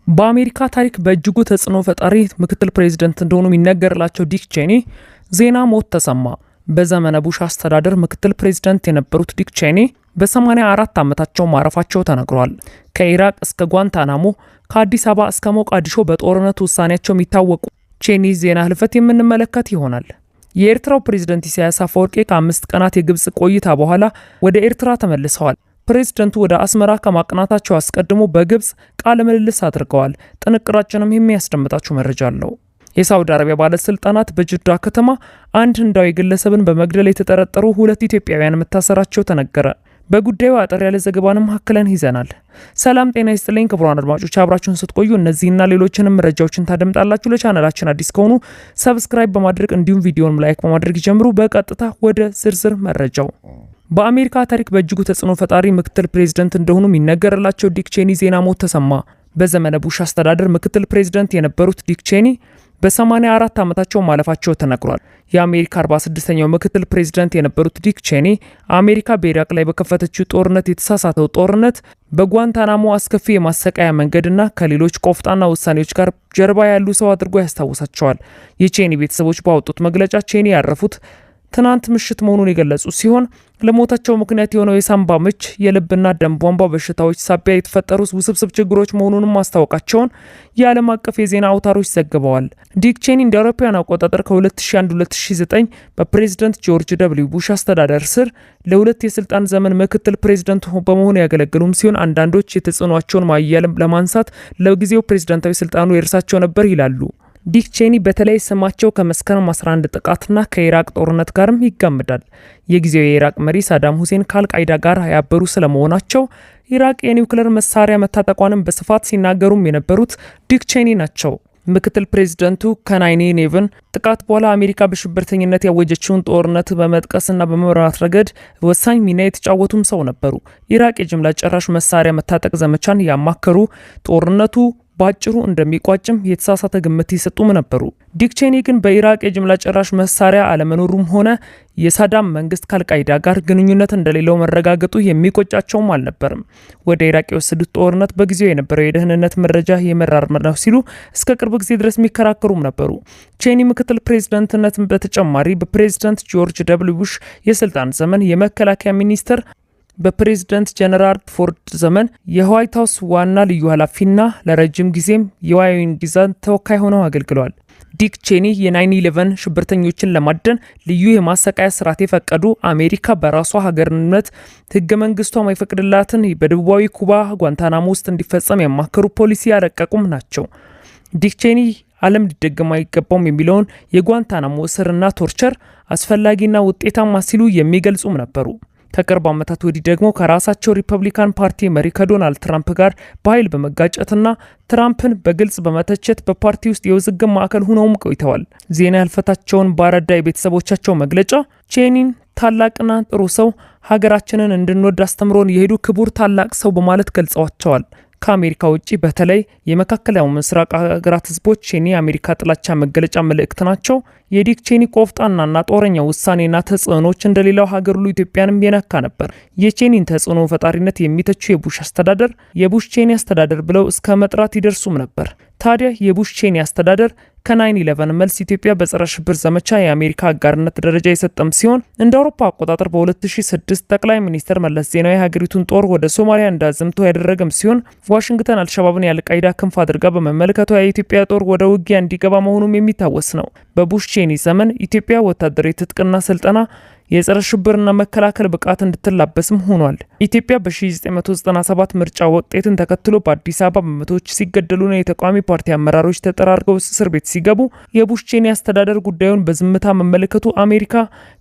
በአሜሪካ ታሪክ በእጅጉ ተጽዕኖ ፈጣሪ ምክትል ፕሬዝዳንት እንደሆኑ የሚነገርላቸው ዲክ ቼኒ ዜና ሞት ተሰማ። በዘመነ ቡሽ አስተዳደር ምክትል ፕሬዝዳንት የነበሩት ዲክ ቼኒ በ84 ዓመታቸው ማረፋቸው ተነግሯል። ከኢራቅ እስከ ጓንታናሞ፣ ከአዲስ አበባ እስከ ሞቃዲሾ በጦርነት ውሳኔያቸው የሚታወቁ ቼኒ ዜና ህልፈት የምንመለከት ይሆናል። የኤርትራው ፕሬዝዳንት ኢሳያስ አፈወርቂ ከ5 ቀናት የግብጽ ቆይታ በኋላ ወደ ኤርትራ ተመልሰዋል። ፕሬዝዳንቱ ወደ አስመራ ከማቅናታቸው አስቀድሞ በግብጽ ቃለ ምልልስ አድርገዋል። ጥንቅራችንም የሚያስደምጣችሁ መረጃ አለው። የሳውዲ አረቢያ ባለስልጣናት በጅዳ ከተማ አንድ ህንዳዊ ግለሰብን በመግደል የተጠረጠሩ 2 ኢትዮጵያውያን መታሰራቸው ተነገረ። በጉዳዩ አጠር ያለ ዘገባንም አክለን ይዘናል። ሰላም ጤና ይስጥልኝ ክቡራን አድማጮች፣ አብራችሁን ስትቆዩ እነዚህና ሌሎችንም መረጃዎችን ታደምጣላችሁ። ለቻናላችን አዲስ ከሆኑ ሰብስክራይብ በማድረግ እንዲሁም ቪዲዮውን ላይክ በማድረግ ይጀምሩ። በቀጥታ ወደ ዝርዝር መረጃው። በአሜሪካ ታሪክ በእጅጉ ተጽዕኖ ፈጣሪ ምክትል ፕሬዝዳንት እንደሆኑ የሚነገርላቸው ዲክ ቼኒ ዜና ሞት ተሰማ። በዘመነ ቡሽ አስተዳደር ምክትል ፕሬዝዳንት የነበሩት ዲክ ቼኒ በ84 ዓመታቸው ማለፋቸው ተነግሯል። የአሜሪካ 46ኛው ምክትል ፕሬዝዳንት የነበሩት ዲክ ቼኒ አሜሪካ በኢራቅ ላይ በከፈተችው ጦርነት የተሳሳተው ጦርነት በጓንታናሞ አስከፊ የማሰቃያ መንገድና ከሌሎች ቆፍጣና ውሳኔዎች ጋር ጀርባ ያሉ ሰው አድርጎ ያስታውሳቸዋል። የቼኒ ቤተሰቦች ባወጡት መግለጫ ቼኒ ያረፉት ትናንት ምሽት መሆኑን የገለጹ ሲሆን ለሞታቸው ምክንያት የሆነው የሳምባ ምች፣ የልብና ደም ቧንቧ በሽታዎች ሳቢያ የተፈጠሩ ውስብስብ ችግሮች መሆኑንም ማስታወቃቸውን የዓለም አቀፍ የዜና አውታሮች ዘግበዋል። ዲክ ቼኒ እንደ አውሮፓውያን አቆጣጠር ከ2001-2009 በፕሬዝዳንት ጆርጅ ደብሊው ቡሽ አስተዳደር ስር ለ2 የስልጣን ዘመን ምክትል ፕሬዝዳንት በመሆኑ ያገለግሉም ሲሆን አንዳንዶች የተጽዕኗቸውን ማያለም ለማንሳት ለጊዜው ፕሬዝዳንታዊ ስልጣኑ የእርሳቸው ነበር ይላሉ። ዲክ ቼኒ በተለይ ስማቸው ከመስከረም 11 ጥቃትና ከኢራቅ ጦርነት ጋርም ይጋምዳል። የጊዜው የኢራቅ መሪ ሳዳም ሁሴን ከአልቃይዳ ጋር ያበሩ ስለመሆናቸው ኢራቅ የኒውክሌር መሳሪያ መታጠቋንም በስፋት ሲናገሩም የነበሩት ዲክ ቼኒ ናቸው። ምክትል ፕሬዝዳንቱ ከ9/11 ጥቃት በኋላ አሜሪካ በሽብርተኝነት ያወጀችውን ጦርነት በመጥቀስና በመምራት ረገድ ወሳኝ ሚና የተጫወቱም ሰው ነበሩ። ኢራቅ የጅምላ ጨራሽ መሳሪያ መታጠቅ ዘመቻን ያማከሩ፣ ጦርነቱ ባጭሩ እንደሚቋጭም የተሳሳተ ግምት ይሰጡም ነበሩ። ዲክ ቼኒ ግን በኢራቅ የጅምላ ጨራሽ መሳሪያ አለመኖሩም ሆነ የሳዳም መንግስት ከአልቃይዳ ጋር ግንኙነት እንደሌለው መረጋገጡ የሚቆጫቸውም አልነበርም። ወደ ኢራቅ የወሰዱት ጦርነት በጊዜው የነበረው የደህንነት መረጃ የመራርመር ነው ሲሉ እስከ ቅርብ ጊዜ ድረስ የሚከራከሩም ነበሩ። ቼኒ ምክትል ፕሬዝዳንትነት በተጨማሪ በፕሬዝዳንት ጆርጅ ደብሊው ቡሽ የስልጣን ዘመን የመከላከያ ሚኒስትር፣ በፕሬዝዳንት ጀነራል ፎርድ ዘመን የዋይት ሀውስ ዋና ልዩ ኃላፊና ለረጅም ጊዜም የዋይን ግዛት ተወካይ ሆነው አገልግለዋል። ዲክ ቼኒ የ9/11 ሽብርተኞችን ለማደን ልዩ የማሰቃያ ስርዓት የፈቀዱ፣ አሜሪካ በራሷ ሀገርነት ህገ መንግስቷ የማይፈቅድላትን በደቡባዊ ኩባ ጓንታናሞ ውስጥ እንዲፈጸም ያማከሩ ፖሊሲ ያረቀቁም ናቸው። ዲክ ቼኒ ዓለም ሊደገም አይገባውም የሚለውን የጓንታናሞ እስርና ቶርቸር አስፈላጊና ውጤታማ ሲሉ የሚገልጹም ነበሩ። ከቅርብ ዓመታት ወዲህ ደግሞ ከራሳቸው ሪፐብሊካን ፓርቲ መሪ ከዶናልድ ትራምፕ ጋር በኃይል በመጋጨትና ትራምፕን በግልጽ በመተቸት በፓርቲ ውስጥ የውዝግብ ማዕከል ሆነውም ቆይተዋል። ዜና ህልፈታቸውን ባረዳ የቤተሰቦቻቸው መግለጫ ቼኒን ታላቅና ጥሩ ሰው፣ ሀገራችንን እንድንወድ አስተምሮን የሄዱ ክቡር ታላቅ ሰው በማለት ገልጸዋቸዋል። ከአሜሪካ ውጪ በተለይ የመካከለኛው ምስራቅ ሀገራት ህዝቦች ቼኒ የአሜሪካ ጥላቻ መገለጫ መልእክት ናቸው። የዲክ ቼኒ ቆፍጣናና ጦረኛ ውሳኔና ተጽዕኖች እንደሌላው ሀገር ሁሉ ኢትዮጵያንም የነካ ነበር። የቼኒን ተጽዕኖ ፈጣሪነት የሚተቹ የቡሽ አስተዳደር የቡሽ ቼኒ አስተዳደር ብለው እስከ መጥራት ይደርሱም ነበር። ታዲያ የቡሽ ቼኒ አስተዳደር ከ9/11 መልስ ኢትዮጵያ በጸረ ሽብር ዘመቻ የአሜሪካ አጋርነት ደረጃ የሰጠም ሲሆን እንደ አውሮፓ አቆጣጠር በ2006 ጠቅላይ ሚኒስትር መለስ ዜናዊ ሀገሪቱን ጦር ወደ ሶማሊያ እንዳዘምቶ ያደረገም ሲሆን ዋሽንግተን አልሸባብን የአልቃይዳ ክንፍ አድርጋ በመመልከቷ የኢትዮጵያ ጦር ወደ ውጊያ እንዲገባ መሆኑም የሚታወስ ነው። በቡሽ ቼኒ ዘመን ኢትዮጵያ ወታደራዊ ትጥቅና ስልጠና፣ የጸረ ሽብርና መከላከል ብቃት እንድትላበስም ሆኗል። ኢትዮጵያ በ1997 ምርጫ ውጤትን ተከትሎ በአዲስ አበባ በመቶዎች ሲገደሉና የተቃዋሚ ፓርቲ አመራሮች ተጠራርገው እስር ቤት ሲገቡ የቡሽ ቼኒ አስተዳደር ጉዳዩን በዝምታ መመለከቱ አሜሪካ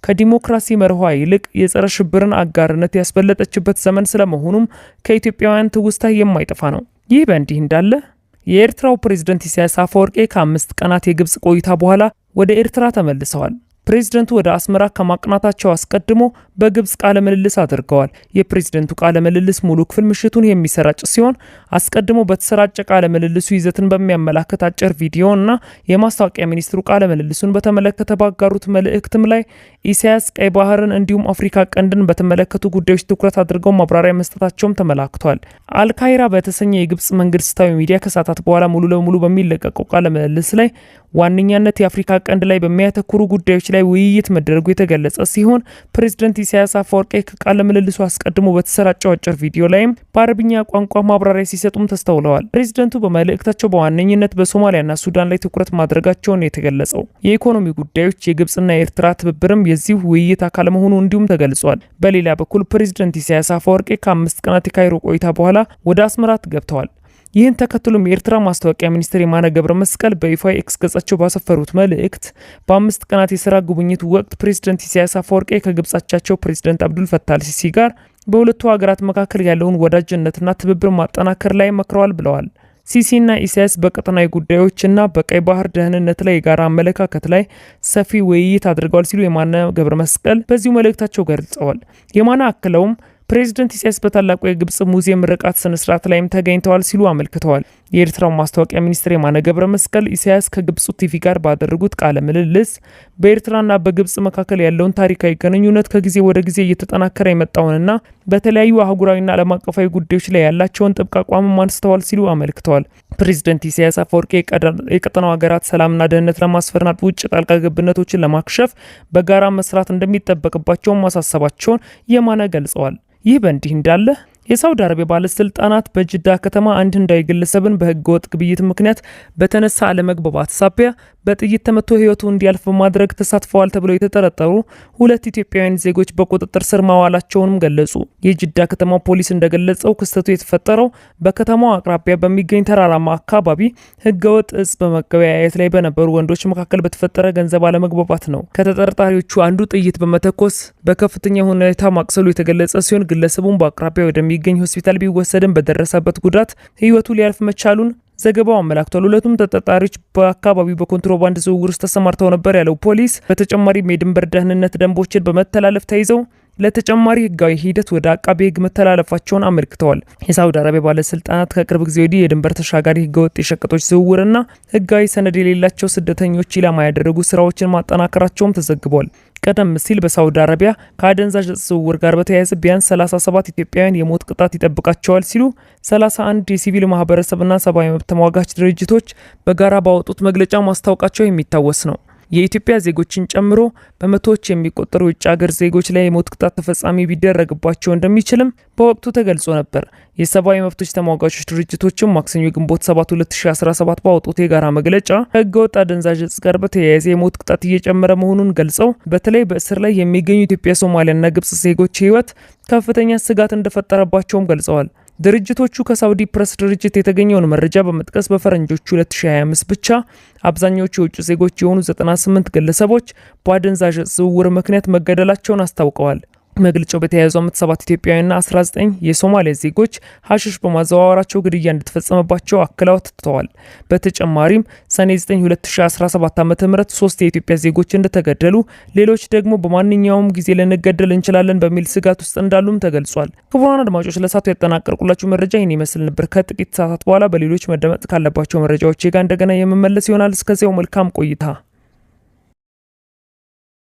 ከዲሞክራሲ መርኋ ይልቅ የጸረ ሽብርን አጋርነት ያስበለጠችበት ዘመን ስለመሆኑም ከኢትዮጵያውያን ትውስታ የማይጠፋ ነው። ይህ በእንዲህ እንዳለ የኤርትራው ፕሬዝዳንት ኢሳያስ አፈወርቂ ከ5 ቀናት የግብጽ ቆይታ በኋላ ወደ ኤርትራ ተመልሰዋል። ፕሬዝደንቱ ወደ አስመራ ከማቅናታቸው አስቀድሞ በግብጽ ቃለ ምልልስ አድርገዋል። የፕሬዝደንቱ ቃለ ምልልስ ሙሉ ክፍል ምሽቱን የሚሰራጭ ሲሆን አስቀድሞ በተሰራጨ ቃለ ምልልሱ ይዘትን በሚያመላክት አጭር ቪዲዮ እና የማስታወቂያ ሚኒስትሩ ቃለ ምልልሱን በተመለከተ ባጋሩት መልእክትም ላይ ኢሳያስ ቀይ ባህርን እንዲሁም አፍሪካ ቀንድን በተመለከቱ ጉዳዮች ትኩረት አድርገው ማብራሪያ መስጠታቸውም ተመላክቷል። አልካይራ በተሰኘ የግብጽ መንግስታዊ ሚዲያ ከሰዓታት በኋላ ሙሉ ለሙሉ በሚለቀቀው ቃለ ምልልስ ላይ ዋነኛነት የአፍሪካ ቀንድ ላይ በሚያተኩሩ ጉዳዮች ላይ ውይይት መደረጉ የተገለጸ ሲሆን ፕሬዝዳንት ኢሳያስ አፈወርቂ ከቃለ ምልልሱ አስቀድሞ በተሰራጨው አጭር ቪዲዮ ላይም በአረብኛ ቋንቋ ማብራሪያ ሲሰጡም ተስተውለዋል። ፕሬዝዳንቱ በመልእክታቸው በዋነኝነት በሶማሊያና ሱዳን ላይ ትኩረት ማድረጋቸውን የተገለጸው የኢኮኖሚ ጉዳዮች፣ የግብጽና የኤርትራ ትብብርም የዚህ ውይይት አካል መሆኑ እንዲሁም ተገልጿል። በሌላ በኩል ፕሬዝዳንት ኢሳያስ አፈወርቂ ከ5 ቀናት የካይሮ ቆይታ በኋላ ወደ አስመራ ገብተዋል። ይህን ተከትሎም የኤርትራ ማስታወቂያ ሚኒስትር የማነ ገብረ መስቀል በይፋ ኤክስ ገጻቸው ባሰፈሩት መልእክት በ5 ቀናት የስራ ጉብኝት ወቅት ፕሬዝዳንት ኢሳያስ አፈወርቂ ከግብጻቸው ፕሬዝዳንት አብዱል ፈታህ አልሲሲ ጋር በሁለቱ ሀገራት መካከል ያለውን ወዳጅነትና ትብብር ማጠናከር ላይ መክረዋል ብለዋል። ሲሲና ኢሳያስ በቀጠናዊ ጉዳዮችና በቀይ ባህር ደህንነት ላይ የጋራ አመለካከት ላይ ሰፊ ውይይት አድርገዋል ሲሉ የማነ ገብረ መስቀል በዚሁ መልእክታቸው ገልጸዋል። የማነ አክለውም ፕሬዝዳንት ኢሳያስ በታላቁ የግብጽ ሙዚየም ምርቃት ስነስርዓት ላይም ተገኝተዋል ሲሉ አመልክተዋል። የኤርትራው ማስታወቂያ ሚኒስትር የማነ ገብረ መስቀል ኢሳያስ ከግብጹ ቲቪ ጋር ባደረጉት ቃለ ምልልስ በኤርትራና በግብጽ መካከል ያለውን ታሪካዊ ግንኙነት ከጊዜ ወደ ጊዜ እየተጠናከረ የመጣውንና በተለያዩ አህጉራዊና ዓለም አቀፋዊ ጉዳዮች ላይ ያላቸውን ጥብቅ አቋምም አንስተዋል ሲሉ አመልክተዋል። ፕሬዝዳንት ኢሳያስ አፈወርቂ የቀጠናው ሀገራት ሰላምና ደህንነት ለማስፈርና ውጭ ጣልቃ ገብነቶችን ለማክሸፍ በጋራ መስራት እንደሚጠበቅባቸውን ማሳሰባቸውን የማነ ገልጸዋል። ይህ በእንዲህ እንዳለ የሳውዲ አረቢያ ባለስልጣናት በጅዳ ከተማ አንድ ህንዳዊ ግለሰብን በህገወጥ ግብይት ምክንያት በተነሳ አለመግባባት ሳቢያ በጥይት ተመቶ ህይወቱ እንዲያልፍ በማድረግ ተሳትፈዋል ተብለው የተጠረጠሩ 2 ኢትዮጵያውያን ዜጎች በቁጥጥር ስር ማዋላቸውንም ገለጹ። የጅዳ ከተማ ፖሊስ እንደገለጸው ክስተቱ የተፈጠረው በከተማው አቅራቢያ በሚገኝ ተራራማ አካባቢ ህገወጥ እጽ በመገበያየት ላይ በነበሩ ወንዶች መካከል በተፈጠረ ገንዘብ አለመግባባት ነው። ከተጠርጣሪዎቹ አንዱ ጥይት በመተኮስ በከፍተኛ ሁኔታ ማቅሰሉ የተገለጸ ሲሆን ግለሰቡን በአቅራቢያ ወደሚገኝ ሆስፒታል ቢወሰድም በደረሰበት ጉዳት ህይወቱ ሊያልፍ መቻሉን ዘገባው አመላክቷል። ሁለቱም ተጠርጣሪዎች በአካባቢው በኮንትሮባንድ ዝውውር ውስጥ ተሰማርተው ነበር ያለው ፖሊስ በተጨማሪም የድንበር ደህንነት ደንቦችን በመተላለፍ ተይዘው ለተጨማሪ ህጋዊ ሂደት ወደ አቃቤ ህግ መተላለፋቸውን አመልክተዋል። የሳውዲ አረቢያ ባለስልጣናት ከቅርብ ጊዜ ወዲህ የድንበር ተሻጋሪ ህገወጥ የሸቀጦች ዝውውርና ህጋዊ ሰነድ የሌላቸው ስደተኞች ኢላማ ያደረጉ ስራዎችን ማጠናከራቸውም ተዘግቧል። ቀደም ሲል በሳውዲ አረቢያ ከአደንዛዥ ዝውውር ጋር በተያያዘ ቢያንስ 37 ኢትዮጵያውያን የሞት ቅጣት ይጠብቃቸዋል ሲሉ 31 የሲቪል ማህበረሰብና ሰብአዊ መብት ተሟጋች ድርጅቶች በጋራ ባወጡት መግለጫ ማስታወቃቸው የሚታወስ ነው። የኢትዮጵያ ዜጎችን ጨምሮ በመቶዎች የሚቆጠሩ የውጭ ሀገር ዜጎች ላይ የሞት ቅጣት ተፈጻሚ ቢደረግባቸው እንደሚችልም በወቅቱ ተገልጾ ነበር። የሰብአዊ መብቶች ተሟጋቾች ድርጅቶችም ማክሰኞ ግንቦት 7 2017 ባወጡት የጋራ መግለጫ ከህገወጥ አደንዛዥ እጽ ጋር በተያያዘ የሞት ቅጣት እየጨመረ መሆኑን ገልጸው በተለይ በእስር ላይ የሚገኙ ኢትዮጵያ፣ ሶማሊያና ግብጽ ዜጎች ህይወት ከፍተኛ ስጋት እንደፈጠረባቸውም ገልጸዋል። ድርጅቶቹ ከሳውዲ ፕሬስ ድርጅት የተገኘውን መረጃ በመጥቀስ በፈረንጆቹ 2025 ብቻ አብዛኞቹ የውጭ ዜጎች የሆኑ 98 ግለሰቦች በአደንዛዥ ዝውውር ምክንያት መገደላቸውን አስታውቀዋል። መግለጫው በተያያዘው ዓመት 7 ኢትዮጵያውያንና 19 የሶማሊያ ዜጎች ሐሽሽ በማዘዋወራቸው ግድያ እንደተፈጸመባቸው አክለው ተተዋል። በተጨማሪም ሰኔ 9 2017 ዓ.ም 3 የኢትዮጵያ ዜጎች እንደተገደሉ፣ ሌሎች ደግሞ በማንኛውም ጊዜ ልንገደል እንችላለን በሚል ስጋት ውስጥ እንዳሉም ተገልጿል። ክቡራን አድማጮች ለሰዓቱ ያጠናቀርኩላችሁ መረጃ ይህን ይመስል ነበር። ከጥቂት ሰዓታት በኋላ በሌሎች መደመጥ ካለባቸው መረጃዎች ጋር እንደገና የምመለስ ይሆናል። እስከዚያው መልካም ቆይታ